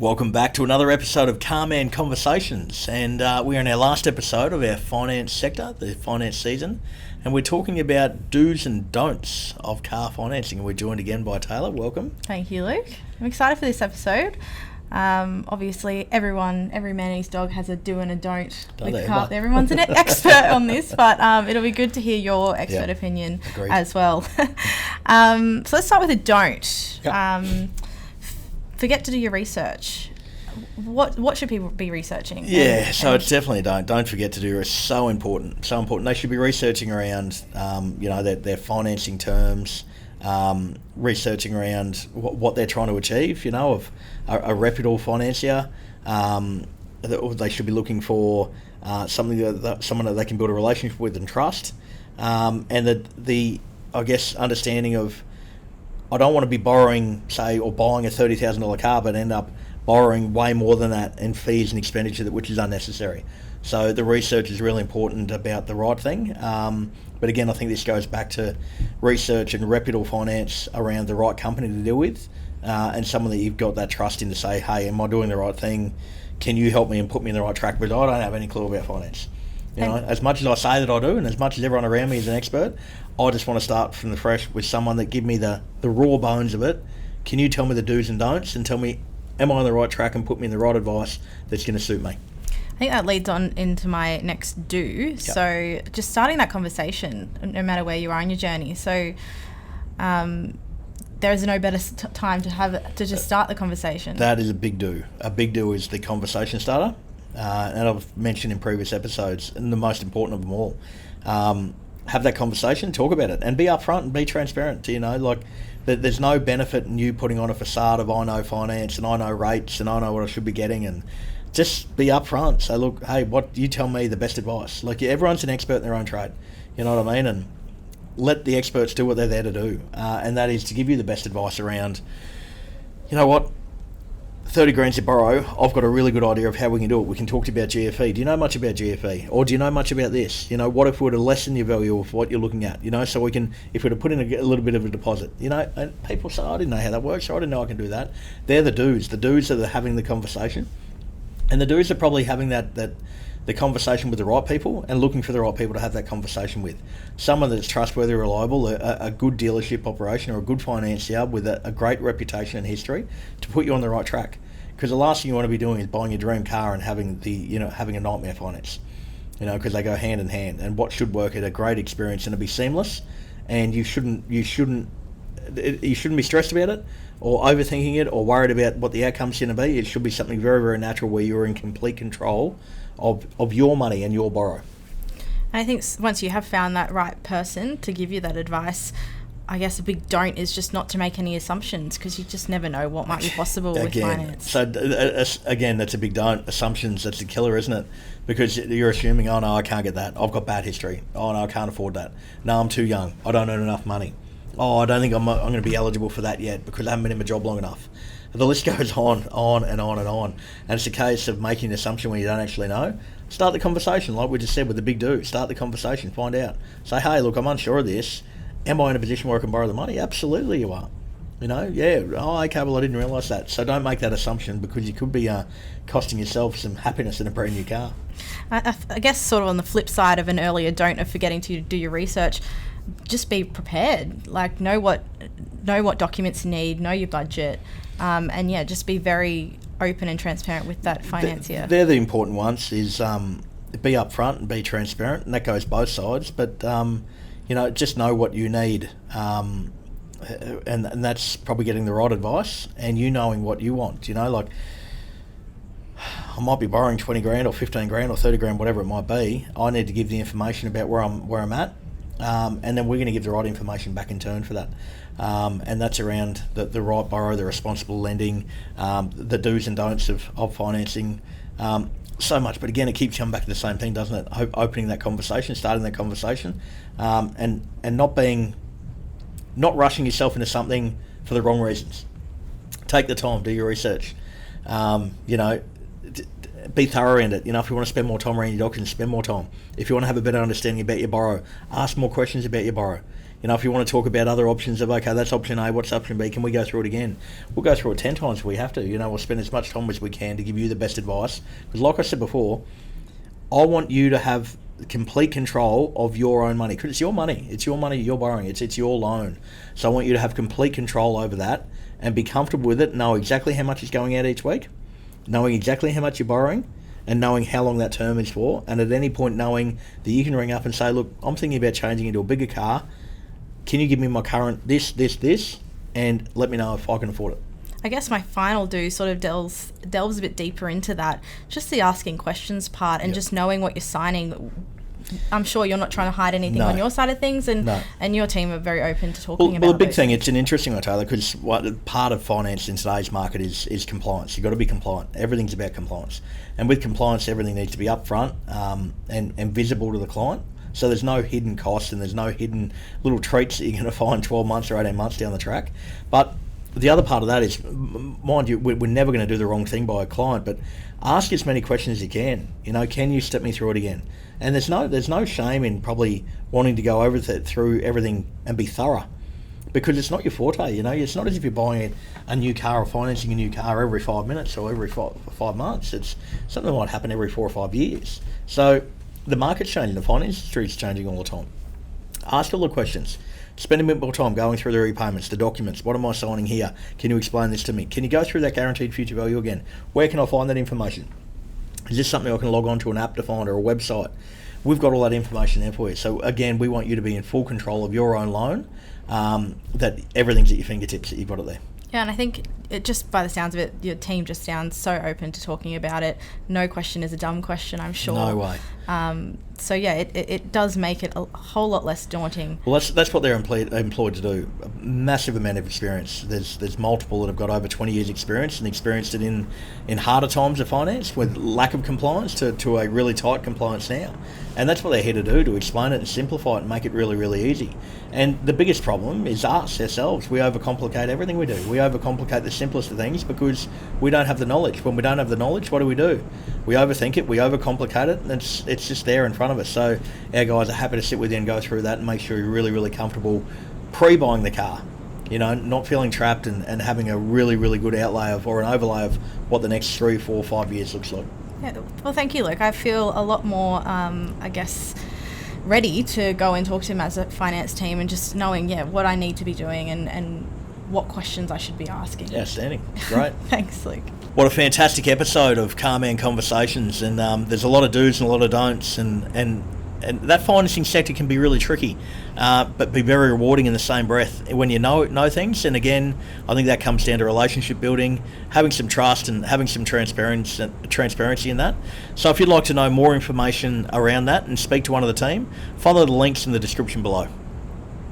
Welcome back to another episode of Carman Conversations, and we're in our last episode of our finance sector, the finance season, and we're talking about do's and don'ts of car financing, and we're joined again by Taylor. Welcome. Thank you, Luke. I'm excited for this episode. Obviously, every man and his dog has a do and a don't with car. Everyone's an expert on this, but it'll be good to hear your expert opinion as well. So let's start with a don't. Yep. Forget to do your research. What should people be researching? So it's definitely a don't. Don't forget to do it. It's so important. So important. They should be researching around, their financing terms, researching around what they're trying to achieve, of a reputable financier. They should be looking for someone that they can build a relationship with and trust. And the understanding of, I don't want to be borrowing, say, or buying a $30,000 car, but end up borrowing way more than that in fees and expenditure, which is unnecessary. So the research is really important about the right thing. But again, I think this goes back to research and reputable finance around the right company to deal with, and someone that you've got that trust in to say, hey, am I doing the right thing? Can you help me and put me in the right track? But I don't have any clue about finance. As much as I say that I do, and as much as everyone around me is an expert, I just want to start from the fresh with someone that give me the raw bones of it. Can you tell me the do's and don'ts and tell me, am I on the right track, and put me in the right advice that's going to suit me? I think that leads on into my next do. Yep. So just starting that conversation, no matter where you are in your journey. So there is no better time to just start the conversation. That is a big do. A big do is the conversation starter. And I've mentioned in previous episodes, and the most important of them all, have that conversation, talk about it, and be upfront and be transparent. There's no benefit in you putting on a facade of I know finance and I know rates and I know what I should be getting, and just be upfront. So look, hey, what you tell me the best advice. Everyone's an expert in their own trade, you know what I mean, and let the experts do what they're there to do, and that is to give you the best advice around, 30 grand to borrow, I've got a really good idea of how we can do it. We can talk to you about GFE. Do you know much about GFE? Or do you know much about this? What if we were to lessen your value of what you're looking at? So we can, if we were to put in a little bit of a deposit, and people say, I didn't know how that works, or I didn't know I can do that. They're the do's. The do's are having the conversation. And the do's are probably having the conversation with the right people and looking for the right people to have that conversation with. Someone that's trustworthy, reliable, a good dealership operation or a good financier with a great reputation and history to put you on the right track. Because the last thing you want to be doing is buying your dream car and having having a nightmare finance, because they go hand in hand. And what should work at a great experience and to be seamless, and you shouldn't be stressed about it or overthinking it or worried about what the outcome's going to be. It should be something very, very natural where you're in complete control of your money and your borrow. I think once you have found that right person to give you that advice, I guess a big don't is just not to make any assumptions, because you just never know what might be possible with finance. So again, that's a big don't. Assumptions, that's the killer, isn't it? Because you're assuming, oh no, I can't get that. I've got bad history. Oh no, I can't afford that. No, I'm too young. I don't earn enough money. Oh, I don't think I'm going to be eligible for that yet because I haven't been in my job long enough. The list goes on and on and on. And it's a case of making an assumption when you don't actually know. Start the conversation, like we just said with the big do. Start the conversation, find out. Say, hey, look, I'm unsure of this. Am I in a position where I can borrow the money? Absolutely you are. Oh, okay, well, I didn't realise that. So don't make that assumption, because you could be costing yourself some happiness in a brand new car. I guess sort of on the flip side of an earlier don't of forgetting to do your research, just be prepared. Know what documents you need, know your budget, and just be very open and transparent with that financier. They're the important ones, is be upfront and be transparent, and that goes both sides, but just know what you need, and that's probably getting the right advice and you knowing what you want. I might be borrowing 20 grand or 15 grand or 30 grand, whatever it might be. I need to give the information about where I'm at, and then we're going to give the right information back in turn for that. And that's around the right borrow, the responsible lending, the do's and don'ts of financing. So much, but again, it keeps coming back to the same thing, doesn't it? Opening that conversation, starting that conversation, and not rushing yourself into something for the wrong reasons. Take the time, do your research. Be thorough in it. If you want to spend more time around your documents, spend more time. If you want to have a better understanding about your borrow, ask more questions about your borrow. You know, if you want to talk about other options of, okay, that's option A, what's option B, can we go through it again? We'll go through it 10 times if we have to. You know, we'll spend as much time as we can to give you the best advice. Because like I said before, I want you to have complete control of your own money. Because it's your money. It's your money you're borrowing. It's your loan. So I want you to have complete control over that and be comfortable with it, know exactly how much is going out each week, knowing exactly how much you're borrowing, and knowing how long that term is for, and at any point knowing that you can ring up and say, look, I'm thinking about changing into a bigger car. Can you give me my current this, and let me know if I can afford it? I guess my final do sort of delves a bit deeper into that, just the asking questions part and just knowing what you're signing. I'm sure you're not trying to hide anything on your side of things, and your team are very open to talking about. Well, the big thing, it's an interesting one, Taylor, because part of finance in today's market is compliance. You've got to be compliant. Everything's about compliance. And with compliance, everything needs to be upfront and visible to the client. So there's no hidden cost and there's no hidden little treats that you're going to find 12 months or 18 months down the track. But the other part of that is, mind you, we're never going to do the wrong thing by a client, but ask as many questions as you can. You know, can you step me through it again? And there's no shame in probably wanting to go through everything and be thorough, because it's not your forte. You know, it's not as if you're buying a new car or financing a new car every 5 minutes or every 5 months. It's something that might happen every 4 or 5 years. So the market's changing, the finance industry is changing all the time. Ask all the questions. Spend a bit more time going through the repayments, the documents. What am I signing here? Can you explain this to me? Can you go through that guaranteed future value again? Where can I find that information? Is this something I can log on to an app to find or a website? We've got all that information there for you. So again, we want you to be in full control of your own loan, that everything's at your fingertips, that you've got it there. Yeah, and I think it just, by the sounds of it, your team just sounds so open to talking about it. No question is a dumb question, I'm sure. No way. So yeah, it does make it a whole lot less daunting. Well, that's what they're employed to do. A massive amount of experience. There's multiple that have got over 20 years experience and experienced it in harder times of finance with lack of compliance to a really tight compliance now. And that's what they're here to do, to explain it and simplify it and make it really, really easy. And the biggest problem is us, ourselves. We overcomplicate everything we do. We overcomplicate the simplest of things because we don't have the knowledge. When we don't have the knowledge, what do? We overthink it, we overcomplicate it, and it's just there in front of us. So our guys are happy to sit with you and go through that and make sure you're really, really comfortable pre-buying the car. You know, not feeling trapped and having a really, really good outlay of, or an overlay of what the next 3, 4, 5 years looks like. Yeah, well, thank you, Luke. I feel a lot more, ready to go and talk to him as a finance team and just knowing, what I need to be doing and what questions I should be asking. Outstanding. Great. Thanks, Luke. What a fantastic episode of Carman Conversations. And there's a lot of do's and a lot of don'ts. And that financing sector can be really tricky, but be very rewarding in the same breath when you know things. And again, I think that comes down to relationship building, having some trust and having some transparency in that. So if you'd like to know more information around that and speak to one of the team, follow the links in the description below.